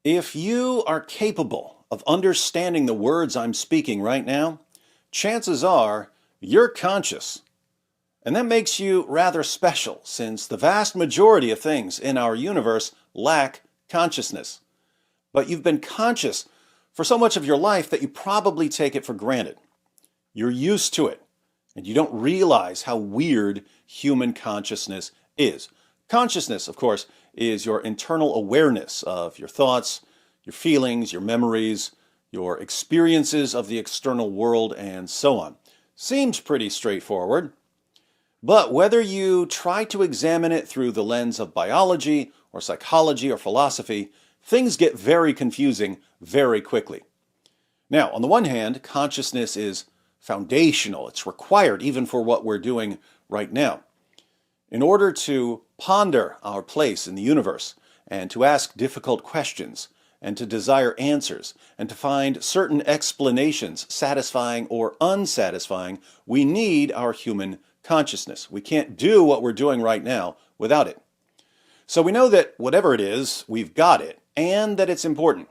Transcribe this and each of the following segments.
If you are capable of understanding the words I'm speaking right now, chances are you're conscious. And that makes you rather special, since the vast majority of things in our universe lack consciousness. But you've been conscious for so much of your life that you probably take it for granted. You're used to it, and you don't realize how weird human consciousness is. Consciousness, of course, is your internal awareness of your thoughts, your feelings, your memories, your experiences of the external world, and so on. Seems pretty straightforward. But whether you try to examine it through the lens of biology or psychology or philosophy, things get very confusing very quickly. Now, on the one hand, consciousness is foundational. It's required even for what we're doing right now. In order to ponder our place in the universe and to ask difficult questions and to desire answers and to find certain explanations satisfying or unsatisfying, we need our human consciousness. We can't do what we're doing right now without it. So we know that whatever it is, we've got it, and that it's important.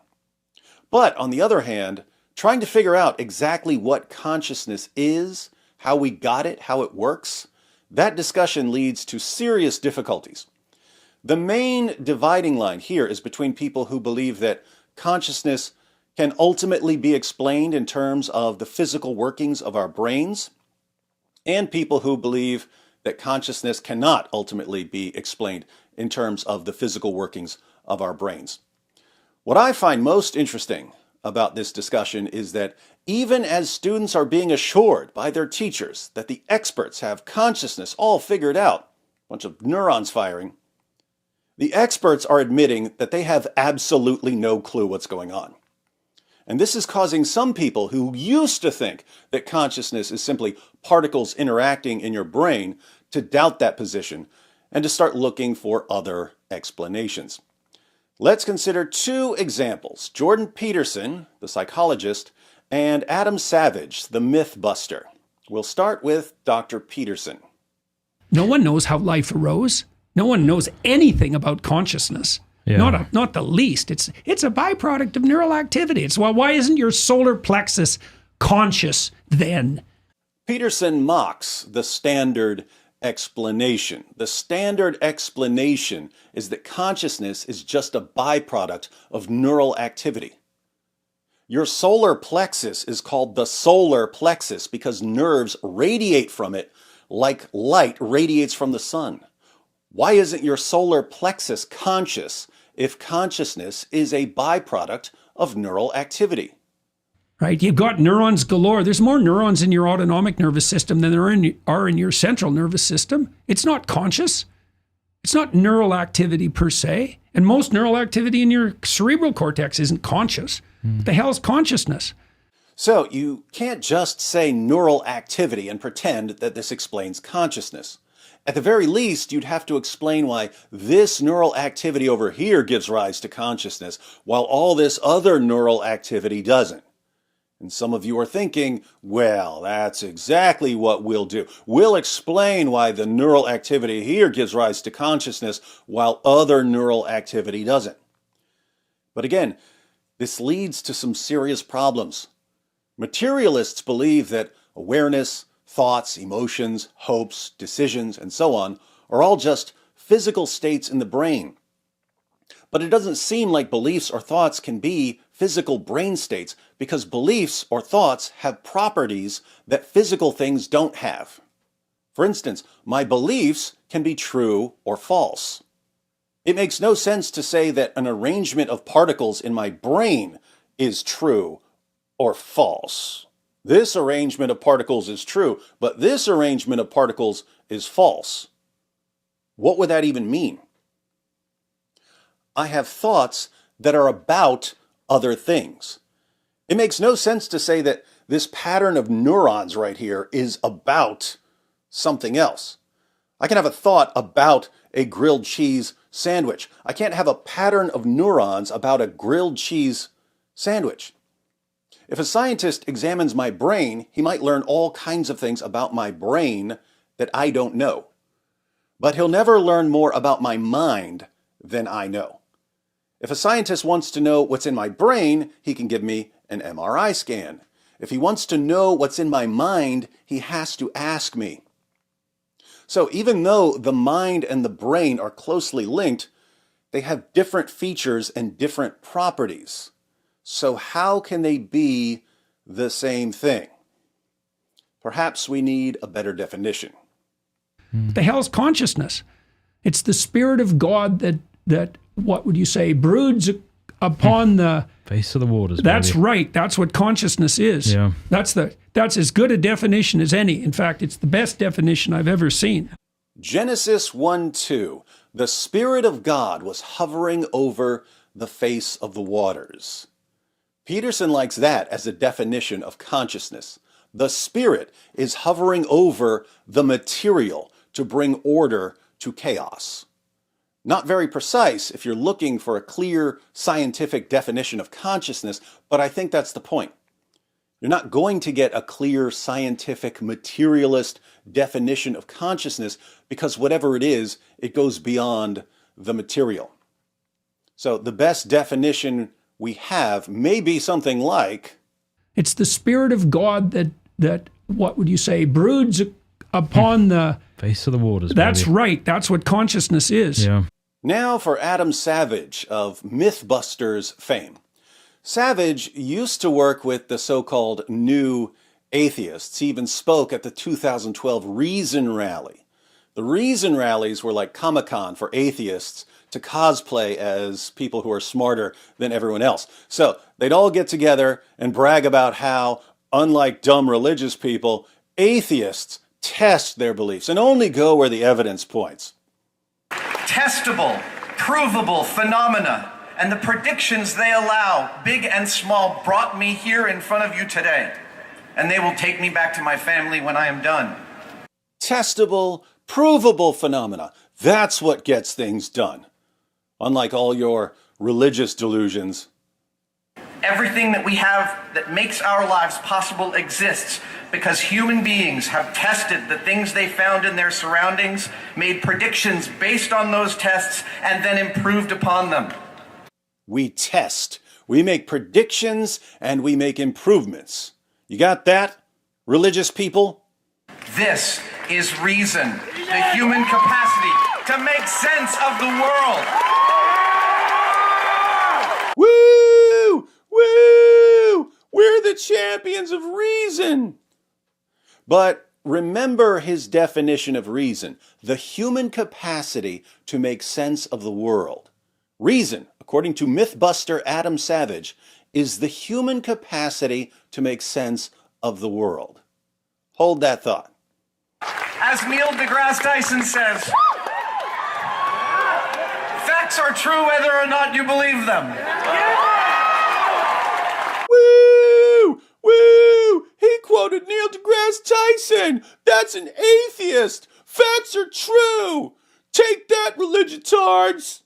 But on the other hand, trying to figure out exactly what consciousness is, how we got it, how it works, that discussion leads to serious difficulties. The main dividing line here is between people who believe that consciousness can ultimately be explained in terms of the physical workings of our brains, and people who believe that consciousness cannot ultimately be explained in terms of the physical workings of our brains. What I find most interesting about this discussion is that even as students are being assured by their teachers that the experts have consciousness all figured out, a bunch of neurons firing, the experts are admitting that they have absolutely no clue what's going on. And this is causing some people who used to think that consciousness is simply particles interacting in your brain to doubt that position and to start looking for other explanations. Let's consider two examples: Jordan Peterson, the psychologist, and Adam Savage, the MythBuster. We'll start with Dr. Peterson. No one knows how life arose. No one knows anything about consciousness. Yeah. Not the least. It's a byproduct of neural activity. It's why isn't your solar plexus conscious then? Peterson mocks the standard explanation. The standard explanation is that consciousness is just a byproduct of neural activity. Your solar plexus is called the solar plexus because nerves radiate from it like light radiates from the sun. Why isn't your solar plexus conscious if consciousness is a byproduct of neural activity? Right? You've got neurons galore. There's more neurons in your autonomic nervous system than there are in your central nervous system. It's not conscious. It's not neural activity per se. And most neural activity in your cerebral cortex isn't conscious. What the hell is consciousness? So you can't just say neural activity and pretend that this explains consciousness. At the very least, you'd have to explain why this neural activity over here gives rise to consciousness, while all this other neural activity doesn't. And some of you are thinking, well, that's exactly what we'll do. We'll explain why the neural activity here gives rise to consciousness, while other neural activity doesn't. But again, this leads to some serious problems. Materialists believe that awareness, thoughts, emotions, hopes, decisions, and so on are all just physical states in the brain. But it doesn't seem like beliefs or thoughts can be physical brain states because beliefs or thoughts have properties that physical things don't have. For instance, my beliefs can be true or false. It makes no sense to say that an arrangement of particles in my brain is true or false. This arrangement of particles is true, but this arrangement of particles is false. What would that even mean? I have thoughts that are about other things. It makes no sense to say that this pattern of neurons right here is about something else. I can have a thought about a grilled cheese sandwich. I can't have a pattern of neurons about a grilled cheese sandwich. If a scientist examines my brain, he might learn all kinds of things about my brain that I don't know. But he'll never learn more about my mind than I know. If a scientist wants to know what's in my brain, he can give me an MRI scan. If he wants to know what's in my mind, he has to ask me. So even though the mind and the brain are closely linked, they have different features and different properties. So how can they be the same thing? Perhaps we need a better definition. The hell's consciousness? It's the Spirit of God that what would you say, broods upon the face of the waters. That's baby. right. That's what consciousness is. Yeah. That's as good a definition as any. In fact, it's the best definition I've ever seen. Genesis 1:2. The Spirit of God was hovering over the face of the waters. Peterson likes that as a definition of consciousness. The Spirit is hovering over the material to bring order to chaos. Not very precise if you're looking for a clear scientific definition of consciousness, but I think that's the point. You're not going to get a clear scientific materialist definition of consciousness because whatever it is, it goes beyond the material. So the best definition we have may be something like, it's the Spirit of God that what would you say, broods upon the face of the waters. That's baby. right. That's what consciousness is. Yeah. Now for Adam Savage of MythBuster's fame. Savage used to work with the so-called new atheists. He even spoke at the 2012 Reason Rally. The Reason Rallies were like Comic-Con for atheists to cosplay as people who are smarter than everyone else. So they'd all get together and brag about how, unlike dumb religious people, atheists test their beliefs and only go where the evidence points. Testable, provable phenomena and the predictions they allow, big and small, brought me here in front of you today. And they will take me back to my family when I am done. Testable, provable phenomena. That's what gets things done. Unlike all your religious delusions. Everything that we have that makes our lives possible exists because human beings have tested the things they found in their surroundings, made predictions based on those tests, and then improved upon them. We test, we make predictions, and we make improvements. You got that, religious people? This is reason, the human capacity to make sense of the world. Woo! Woo! We're the champions of reason! But remember his definition of reason, the human capacity to make sense of the world. Reason, according to MythBuster Adam Savage, is the human capacity to make sense of the world. Hold that thought. As Neil deGrasse Tyson says, facts are true whether or not you believe them. Woo! Woo! He quoted Neil deGrasse Tyson! That's an atheist! Facts are true! Take that, religiotards!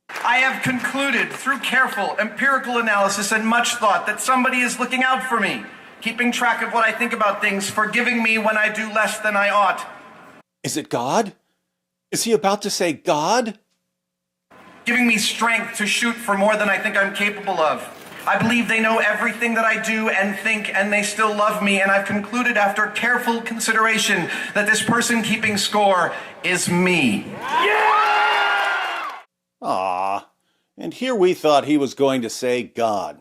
I have concluded through careful empirical analysis and much thought that somebody is looking out for me, keeping track of what I think about things, forgiving me when I do less than I ought. Is it God? Is he about to say God? Giving me strength to shoot for more than I think I'm capable of. I believe they know everything that I do and think, and they still love me, and I've concluded after careful consideration that this person keeping score is me. Ah, and here we thought he was going to say God.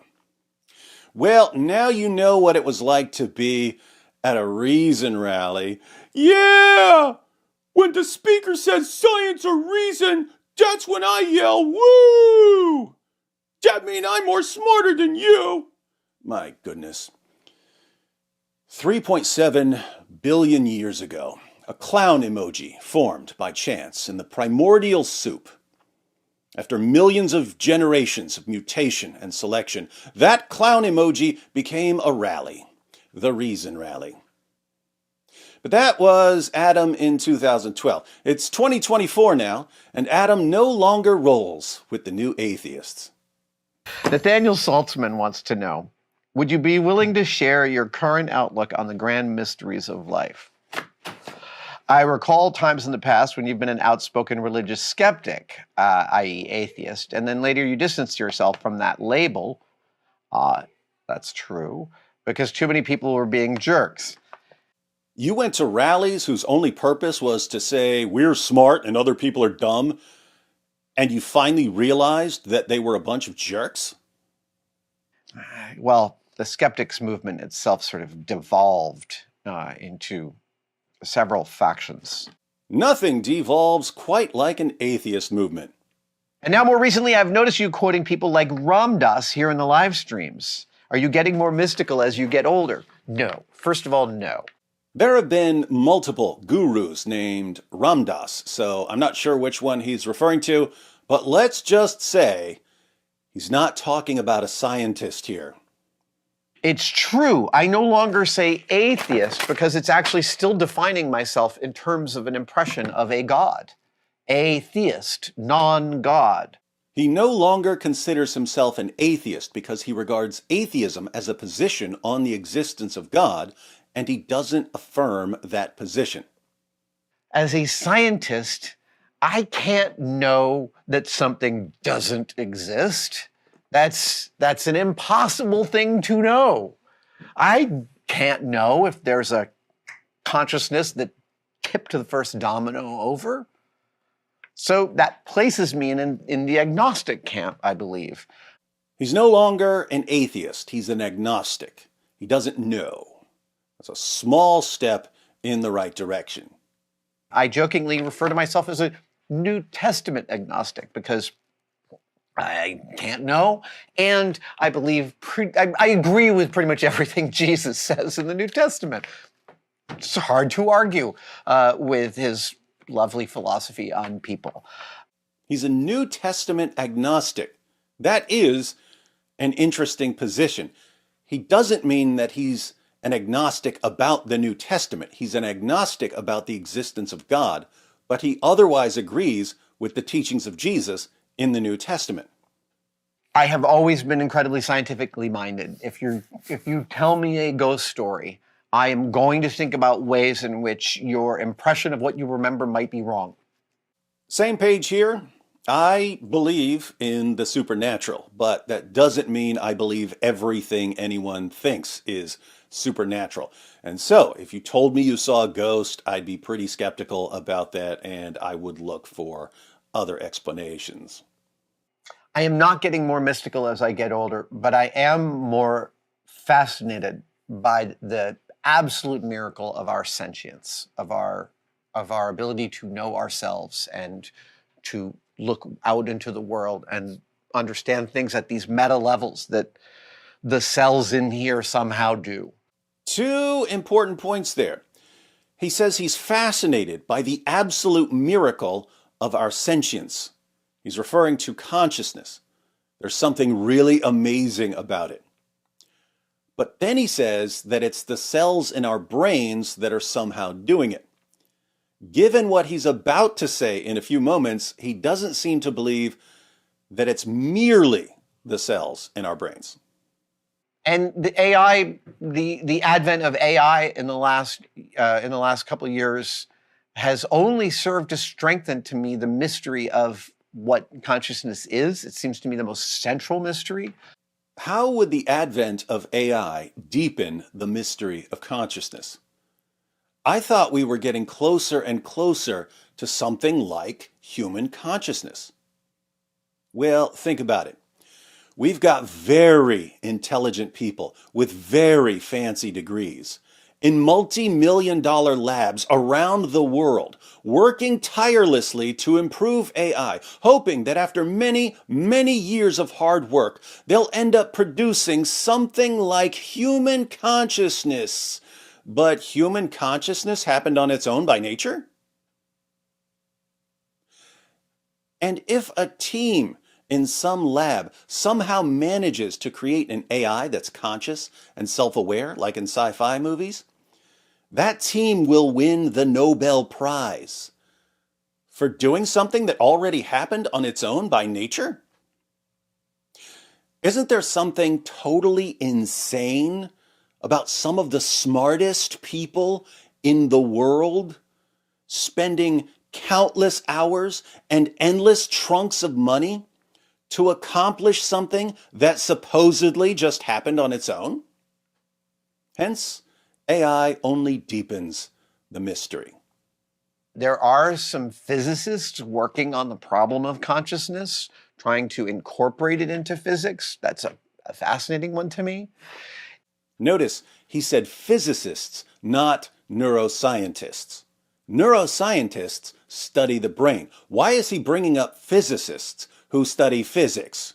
Well, now you know what it was like to be at a Reason rally. Yeah! When the speaker says science or reason, that's when I yell, woo! That means I'm more smarter than you. My goodness. 3.7 billion years ago, a clown emoji formed by chance in the primordial soup. After millions of generations of mutation and selection, that clown emoji became a rally, the Reason Rally. But that was Adam in 2012. It's 2024 now, and Adam no longer rolls with the new atheists. Nathaniel Saltzman wants to know, would you be willing to share your current outlook on the grand mysteries of life? I recall times in the past when you've been an outspoken religious skeptic, i.e. atheist, and then later you distanced yourself from that label. That's true, because too many people were being jerks. You went to rallies whose only purpose was to say, we're smart and other people are dumb, and you finally realized that they were a bunch of jerks? Well, the skeptics movement itself sort of devolved into several factions. Nothing devolves quite like an atheist movement. And now more recently, I've noticed you quoting people like Ram Dass here in the live streams. Are you getting more mystical as you get older? No. First of all, no. There have been multiple gurus named Ram Dass, so I'm not sure which one he's referring to, but let's just say he's not talking about a scientist here. It's true. I no longer say atheist because it's actually still defining myself in terms of an impression of a god. Atheist, non-god. He no longer considers himself an atheist because he regards atheism as a position on the existence of God, and he doesn't affirm that position. As a scientist, I can't know that something doesn't exist. That's an impossible thing to know. I can't know if there's a consciousness that tipped the first domino over. So that places me in the agnostic camp, I believe. He's no longer an atheist. He's an agnostic. He doesn't know. That's a small step in the right direction. I jokingly refer to myself as a New Testament agnostic because I can't know, and I believe I agree with pretty much everything Jesus says in the New Testament. It's hard to argue with his lovely philosophy on people. He's a New Testament agnostic. That is an interesting position. He doesn't mean that he's an agnostic about the New Testament. He's an agnostic about the existence of God, but he otherwise agrees with the teachings of Jesus in the New Testament. I have always been incredibly scientifically minded. If you tell me a ghost story, I am going to think about ways in which your impression of what you remember might be wrong. Same page here. I believe in the supernatural, but that doesn't mean I believe everything anyone thinks is supernatural. And so, if you told me you saw a ghost, I'd be pretty skeptical about that, and I would look for other explanations. I am not getting more mystical as I get older, but I am more fascinated by the absolute miracle of our sentience, of our ability to know ourselves and to look out into the world and understand things at these meta levels that the cells in here somehow do. Two important points there. He says he's fascinated by the absolute miracle of our sentience. He's referring to consciousness. There's something really amazing about it. But then he says that it's the cells in our brains that are somehow doing it. Given what he's about to say in a few moments, he doesn't seem to believe that it's merely the cells in our brains. And the AI, the advent of AI in the last couple of years has only served to strengthen to me the mystery of what consciousness is. It seems to me the most central mystery. How would the advent of AI deepen the mystery of consciousness? I thought we were getting closer and closer to something like human consciousness. Well, think about it. We've got very intelligent people with very fancy degrees in multi-million-dollar labs around the world, working tirelessly to improve AI, hoping that after many, many years of hard work, they'll end up producing something like human consciousness. But human consciousness happened on its own by nature? And if a team in some lab somehow manages to create an AI that's conscious and self-aware, like in sci-fi movies, that team will win the Nobel Prize for doing something that already happened on its own by nature? Isn't there something totally insane about some of the smartest people in the world spending countless hours and endless trunks of money to accomplish something that supposedly just happened on its own? Hence, AI only deepens the mystery. There are some physicists working on the problem of consciousness, trying to incorporate it into physics. That's a fascinating one to me. Notice he said physicists, not neuroscientists. Neuroscientists study the brain. Why is he bringing up physicists who study physics?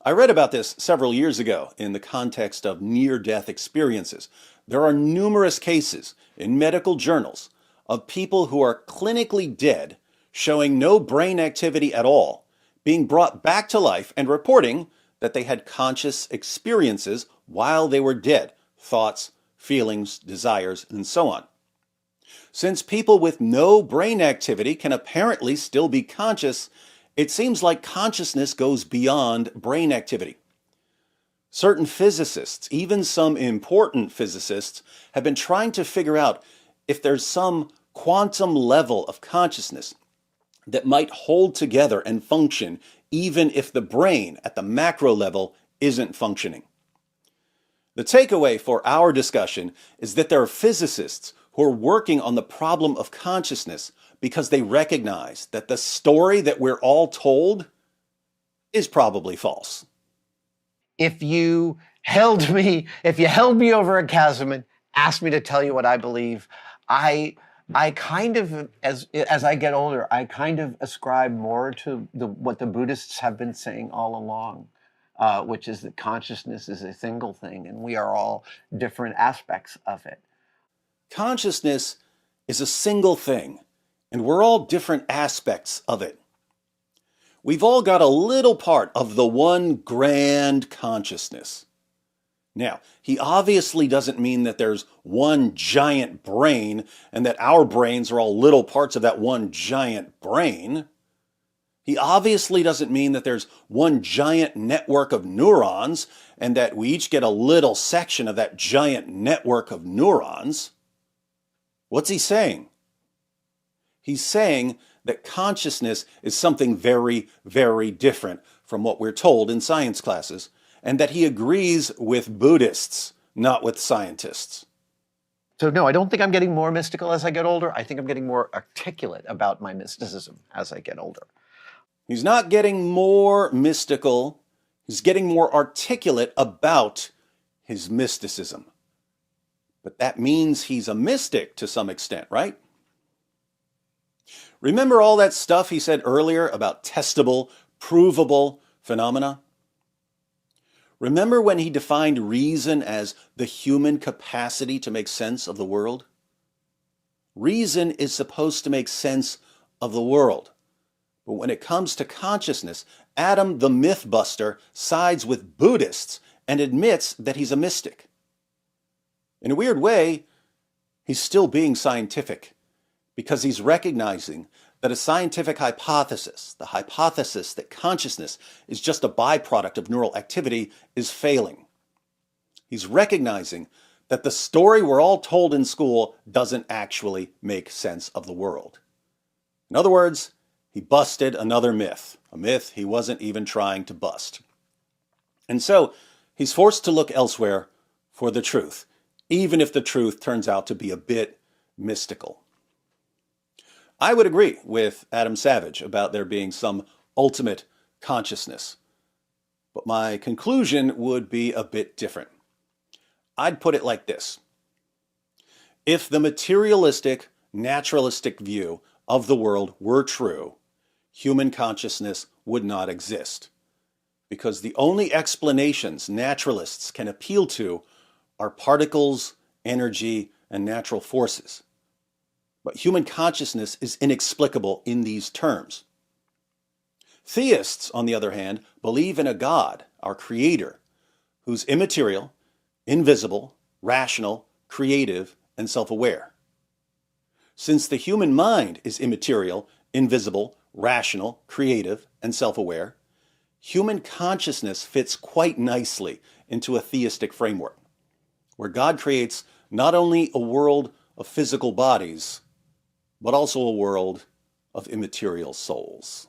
I read about this several years ago in the context of near-death experiences. There are numerous cases in medical journals of people who are clinically dead, showing no brain activity at all, being brought back to life and reporting that they had conscious experiences while they were dead, thoughts, feelings, desires, and so on. Since people with no brain activity can apparently still be conscious, it seems like consciousness goes beyond brain activity. Certain physicists, even some important physicists, have been trying to figure out if there's some quantum level of consciousness that might hold together and function even if the brain at the macro level isn't functioning. The takeaway for our discussion is that there are physicists who are working on the problem of consciousness because they recognize that the story that we're all told is probably false. If you held me over a chasm and asked me to tell you what I believe, I kind of, as I get older, I kind of ascribe more to what the Buddhists have been saying all along, which is that consciousness is a single thing and we are all different aspects of it. Consciousness is a single thing, and we're all different aspects of it. We've all got a little part of the one grand consciousness. Now, he obviously doesn't mean that there's one giant brain and that our brains are all little parts of that one giant brain. He obviously doesn't mean that there's one giant network of neurons and that we each get a little section of that giant network of neurons. What's he saying? He's saying that consciousness is something very, very different from what we're told in science classes, and that he agrees with Buddhists, not with scientists. So no, I don't think I'm getting more mystical as I get older. I think I'm getting more articulate about my mysticism as I get older. He's not getting more mystical. He's getting more articulate about his mysticism. But that means he's a mystic to some extent, right? Remember all that stuff he said earlier about testable, provable phenomena? Remember when he defined reason as the human capacity to make sense of the world? Reason is supposed to make sense of the world. But when it comes to consciousness, Adam the MythBuster sides with Buddhists and admits that he's a mystic. In a weird way, he's still being scientific because he's recognizing that a scientific hypothesis, the hypothesis that consciousness is just a byproduct of neural activity, is failing. He's recognizing that the story we're all told in school doesn't actually make sense of the world. In other words, he busted another myth, a myth he wasn't even trying to bust. And so he's forced to look elsewhere for the truth, even if the truth turns out to be a bit mystical. I would agree with Adam Savage about there being some ultimate consciousness, but my conclusion would be a bit different. I'd put it like this. If the materialistic, naturalistic view of the world were true, human consciousness would not exist, because the only explanations naturalists can appeal to are particles, energy, and natural forces. But human consciousness is inexplicable in these terms. Theists, on the other hand, believe in a God, our creator, who's immaterial, invisible, rational, creative, and self-aware. Since the human mind is immaterial, invisible, rational, creative, and self-aware, human consciousness fits quite nicely into a theistic framework, where God creates not only a world of physical bodies, but also a world of immaterial souls.